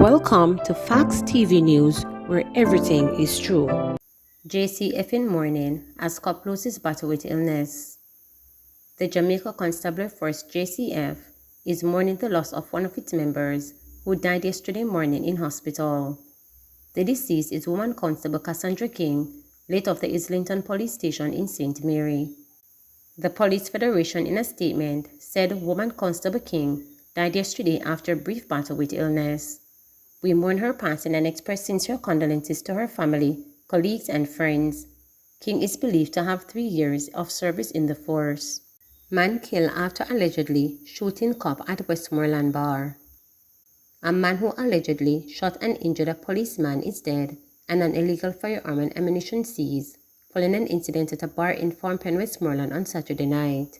Welcome to Facts TV News, where everything is true. JCF in mourning as cop loses battle with illness. The Jamaica Constabulary Force JCF is mourning the loss of one of its members who died yesterday morning in hospital. The deceased is Woman Constable Cassandra King, late of the Islington Police Station in St. Mary. The Police Federation in a statement said Woman Constable King died yesterday after a brief battle with illness. We mourn her passing and express sincere condolences to her family, colleagues, and friends. King is believed to have 3 years of service in the force. Man killed after allegedly shooting cop at Westmoreland Bar. A man who allegedly shot and injured a policeman is dead, and an illegal firearm and ammunition seized following an incident at a bar in Farmpen, Westmoreland on Saturday night.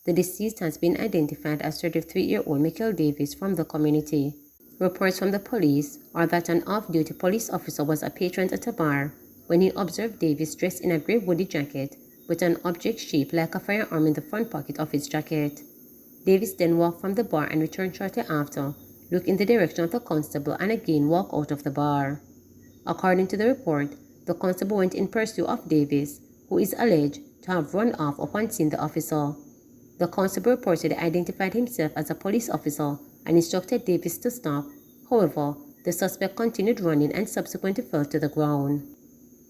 The deceased has been identified as 33-year-old Michael Davis from the community. Reports from the police are that an off-duty police officer was a patron at a bar when he observed Davis dressed in a grey woolly jacket with an object shaped like a firearm in the front pocket of his jacket. Davis then walked from the bar and returned shortly after, looked in the direction of the constable and again walked out of the bar. According to the report, the constable went in pursuit of Davis, who is alleged to have run off upon seeing the officer. The constable reportedly identified himself as a police officer and instructed Davis to stop. However, the suspect continued running and subsequently fell to the ground.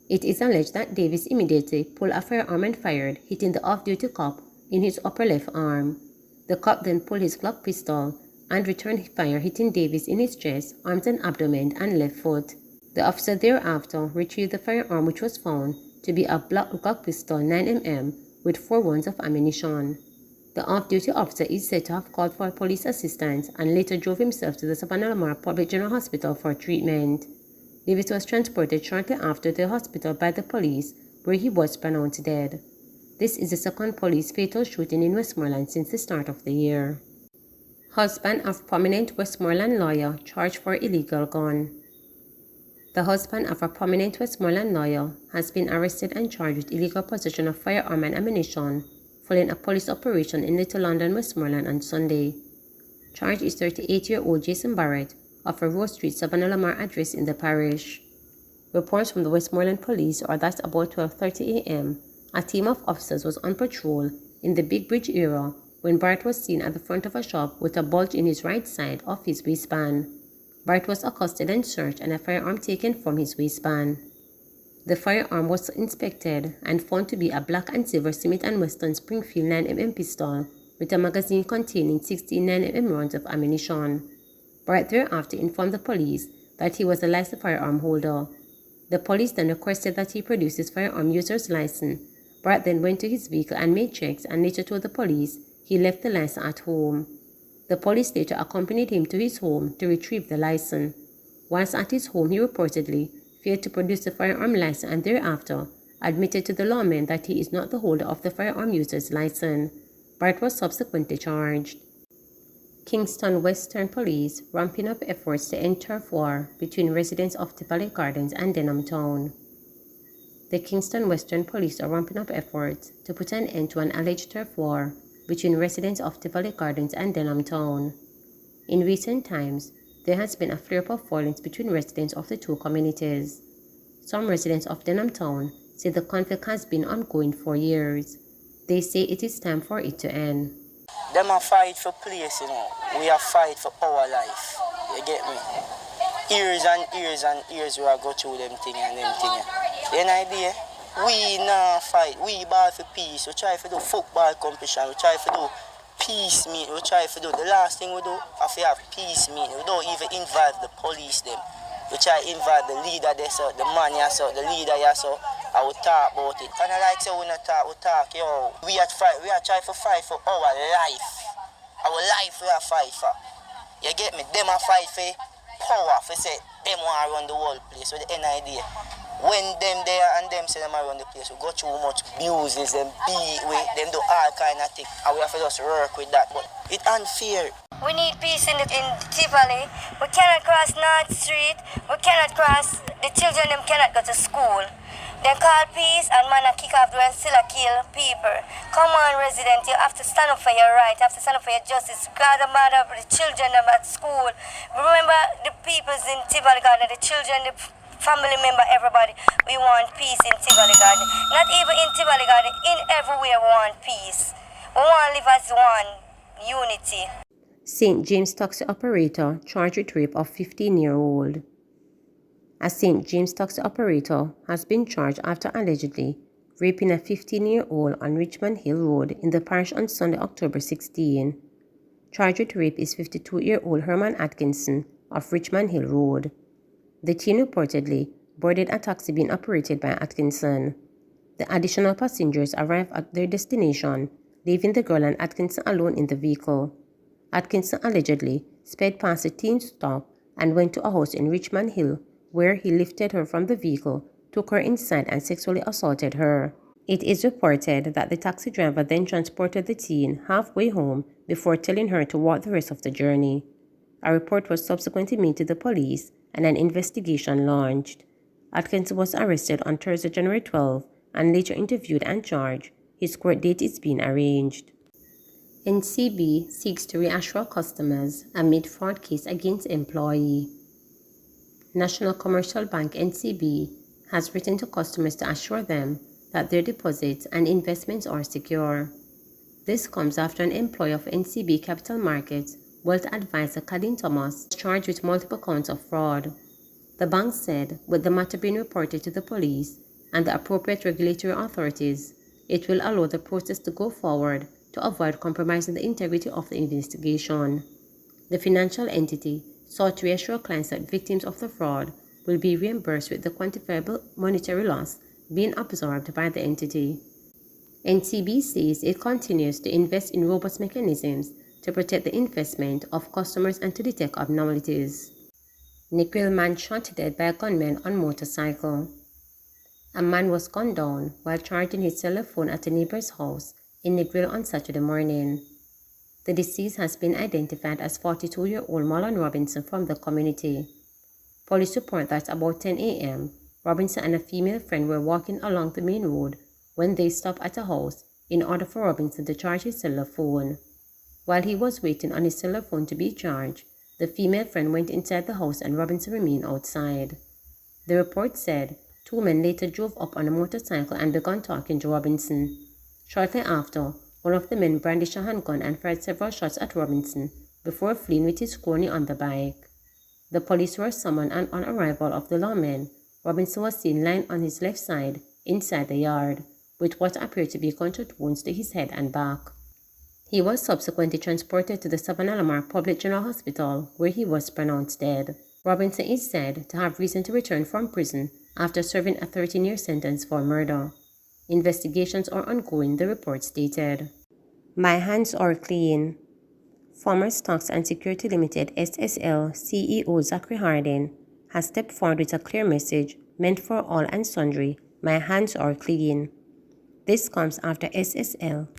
It is alleged that Davis immediately pulled a firearm and fired, hitting the off-duty cop in his upper left arm. The cop then pulled his Glock pistol and returned fire, hitting Davis in his chest, arms and abdomen, and left foot. The officer thereafter retrieved the firearm, which was found to be a black Glock pistol 9mm with 4 rounds of ammunition. The off-duty officer is said to have called for police assistance and later drove himself to the Savannah Lamar Public General Hospital for treatment. Davis was transported shortly after to the hospital by the police, where he was pronounced dead. This is the second police fatal shooting in Westmoreland since the start of the year. Husband of prominent Westmoreland lawyer charged for illegal gun. The husband of a prominent Westmoreland lawyer has been arrested and charged with illegal possession of firearm and ammunition following a police operation in Little London, Westmoreland on Sunday. Charged is 38-year-old Jason Barrett of a Rose Street, Savannah Lamar address in the parish. Reports from the Westmoreland police are that about 12:30 a.m., a team of officers was on patrol in the Big Bridge area when Barrett was seen at the front of a shop with a bulge in his right side of his waistband. Barrett was accosted and searched and a firearm taken from his waistband. The firearm was inspected and found to be a black and silver Smith & Wesson Springfield 9mm pistol with a magazine containing 16 9mm rounds of ammunition. Barrett thereafter informed the police that he was a licensed firearm holder. The police then requested that he produce his firearm user's license. Barrett then went to his vehicle and made checks and later told the police he left the license at home. The police later accompanied him to his home to retrieve the license. Whilst at his home, he reportedly failed to produce the firearm license and thereafter admitted to the lawman that he is not the holder of the firearm user's license. Barrett was subsequently charged. Kingston Western Police ramping up efforts to end turf war between residents of Tivoli Gardens and Denham Town. The Kingston Western Police are ramping up efforts to put an end to an alleged turf war between residents of Tivoli Gardens and Denham Town. In recent times, there has been a flare-up of violence between residents of the two communities. Some residents of Denham Town say the conflict has been ongoing for years. They say it is time for it to end. Them a fight for place, you know. We a fight for our life. You get me? Years and years and years we a go through them thing and them thing. You know idea? We nah fight. We ball for peace. We try to do football competition. We try to do peace meeting. We try to do the last thing we do is have peace meeting. We don't even invite the police them. We try to invite the leader there, so the man here, so the leader here, so I will talk about it. Kind of like say we not talk, we talk, yo. We are trying to fight for our life. Our life we are fight for. You get me? Them a fight for power. For say them want to run the whole place with the NID. When them there and them say them around the place, we go through much abuses, them beat with, them do all kind of things. And we have to just work with that. But it's unfair. We need peace in Tivoli. We cannot cross North Street. We cannot cross, the children them cannot go to school. They call peace and man a kick off door and still a kill people. Come on, resident, you have to stand up for your right, you have to stand up for your justice. God, the mother, the children at school. Remember the peoples in Tivoli Garden, the children, the family member, everybody. We want peace in Tivoli Garden. Not even in Tivoli Garden, in everywhere we want peace. We want to live as one, unity. St. James taxi operator charged with rape of 15-year-old. A St. James taxi operator has been charged after allegedly raping a 15-year-old on Richmond Hill Road in the parish on Sunday, October 16. Charged with rape is 52-year-old Herman Atkinson of Richmond Hill Road. The teen reportedly boarded a taxi being operated by Atkinson. The additional passengers arrived at their destination, leaving the girl and Atkinson alone in the vehicle. Atkinson allegedly sped past the teen's stop and went to a house in Richmond Hill, where he lifted her from the vehicle, took her inside and sexually assaulted her. It is reported that the taxi driver then transported the teen halfway home before telling her to walk the rest of the journey. A report was subsequently made to the police and an investigation launched. Atkinson was arrested on Thursday, January 12, and later interviewed and charged. His court date is being arranged. NCB seeks to reassure customers amid fraud case against employee. National Commercial Bank (NCB) has written to customers to assure them that their deposits and investments are secure. This comes after an employee of NCB Capital Markets, wealth advisor Cadin Thomas, was charged with multiple counts of fraud. The bank said, with the matter being reported to the police and the appropriate regulatory authorities, it will allow the process to go forward to avoid compromising the integrity of the investigation. The financial entity sought to reassure clients that victims of the fraud will be reimbursed with the quantifiable monetary loss being absorbed by the entity. NCB says it continues to invest in robust mechanisms to protect the investment of customers and to detect abnormalities. Negril man shot dead by a gunman on motorcycle. A man was gunned down while charging his cell phone at a neighbor's house in Negril on Saturday morning. The deceased has been identified as 42-year-old Marlon Robinson from the community. Police report that about 10 a.m., Robinson and a female friend were walking along the main road when they stopped at a house in order for Robinson to charge his cell phone. While he was waiting on his cell phone to be charged, the female friend went inside the house and Robinson remained outside. The report said two men later drove up on a motorcycle and began talking to Robinson. Shortly after, one of the men brandished a handgun and fired several shots at Robinson before fleeing with his crony on the bike. The police were summoned, and on arrival of the lawmen, Robinson was seen lying on his left side inside the yard with what appeared to be gunshot wounds to his head and back. He was subsequently transported to the Savannah Lamar Public General Hospital, where he was pronounced dead. Robinson is said to have reason to return from prison after serving a 13-year sentence for murder. Investigations are ongoing, the report stated. My hands are clean. Former Stocks and Security Limited (SSL) CEO Zachary Harding has stepped forward with a clear message meant for all and sundry: my hands are clean. This comes after SSL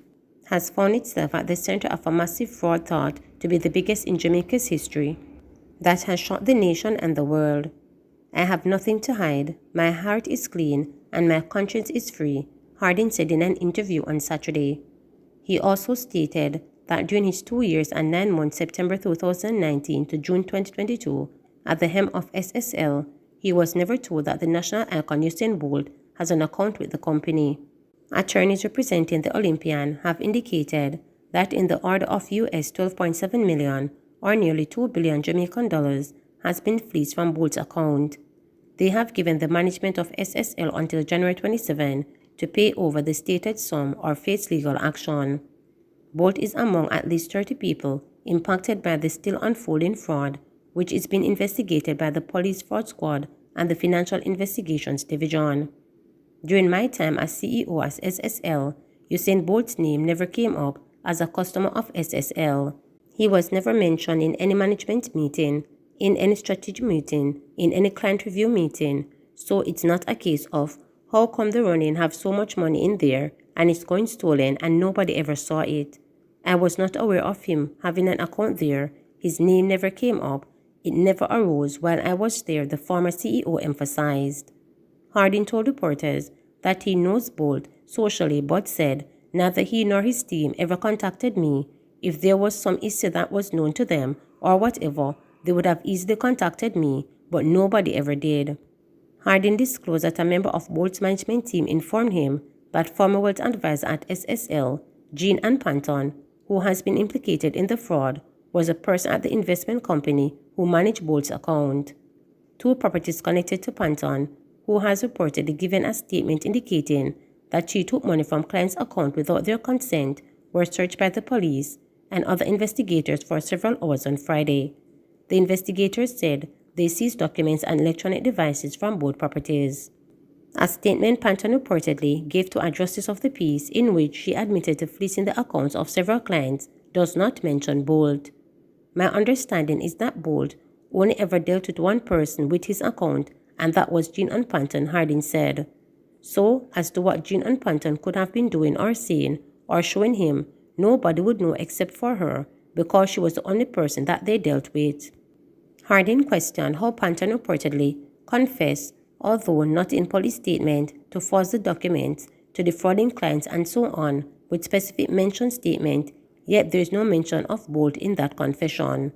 has found itself at the center of a massive fraud thought to be the biggest in Jamaica's history that has shocked the nation and the world. I have nothing to hide, my heart is clean, and my conscience is free, Harding said in an interview on Saturday. He also stated that during his 2 years and 9 months September 2019 to June 2022 at the helm of SSL, he was never told that the national icon Usain Bolt has an account with the company. Attorneys representing the Olympian have indicated that in the order of US $12.7 million, or nearly $2 billion Jamaican dollars, has been fleeced from Bolt's account. They have given the management of SSL until January 27 to pay over the stated sum or face legal action. Bolt is among at least 30 people impacted by the still unfolding fraud, which is being investigated by the Police Fraud Squad and the Financial Investigations Division. During my time as CEO at SSL, Usain Bolt's name never came up as a customer of SSL. He was never mentioned in any management meeting, in any strategy meeting, in any client review meeting, so it's not a case of how come the running have so much money in there and it's going stolen and nobody ever saw it. I was not aware of him having an account there. His name never came up. It never arose while I was there, the former CEO emphasized. Hardin told reporters that he knows Bolt socially but said neither he nor his team ever contacted me. If there was some issue that was known to them or whatever, they would have easily contacted me, but nobody ever did. Hardin disclosed that a member of Bolt's management team informed him that former wealth advisor at SSL, Jean Ann Panton, who has been implicated in the fraud, was a person at the investment company who managed Bolt's account. Two properties connected to Panton, who has reportedly given a statement indicating that she took money from clients' accounts without their consent, were searched by the police and other investigators for several hours on Friday. The investigators said they seized documents and electronic devices from both properties. A statement Panton reportedly gave to a justice of the peace in which she admitted to fleecing the accounts of several clients does not mention Bolt. My understanding is that Bolt only ever dealt with one person with his account, and that was Jean Ann Panton, Hardin said. So, as to what Jean Ann Panton could have been doing or saying or showing him, nobody would know except for her, because she was the only person that they dealt with. Hardin questioned how Panton reportedly confessed, although not in police statement, to forge the documents, to defrauding clients and so on, with specific mention statement, yet there is no mention of Bolt in that confession.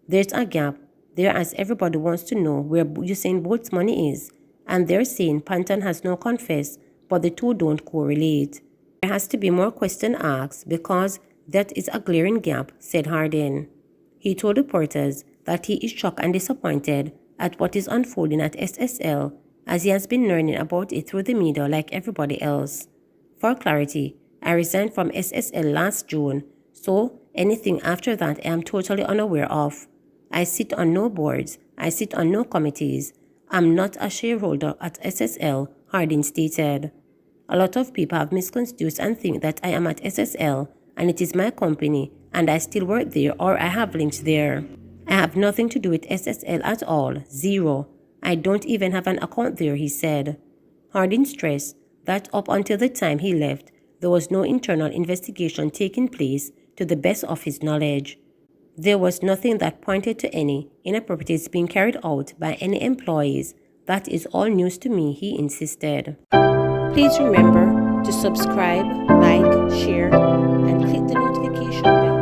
There's a gap there as everybody wants to know where Usain Bolt's money is, and they're saying Panton has no confess, but the two don't correlate. There has to be more questions asked because that is a glaring gap, said Hardin. He told reporters that he is shocked and disappointed at what is unfolding at SSL, as he has been learning about it through the media like everybody else. For clarity, I resigned from SSL last June, so anything after that I am totally unaware of. I sit on no boards, I sit on no committees. I'm not a shareholder at SSL, Hardin stated. A lot of people have misconstrued and think that I am at SSL and it is my company and I still work there or I have links there. I have nothing to do with SSL at all, zero. I don't even have an account there, he said. Hardin stressed that up until the time he left, there was no internal investigation taking place to the best of his knowledge. There was nothing that pointed to any inappropriateness being carried out by any employees. That is all news to me, he insisted. Please remember to subscribe, like, share, and click the notification bell.